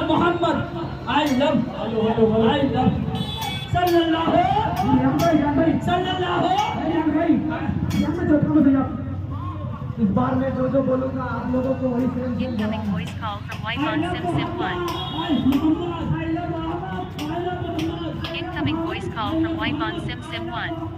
Muhammad. I love. Sallallahu. इस बार मैं जो बोलूंगा आप लोगों को वही friend Incoming voice call from Wife on Sim 1. Incoming voice call from Wife on Sim 1.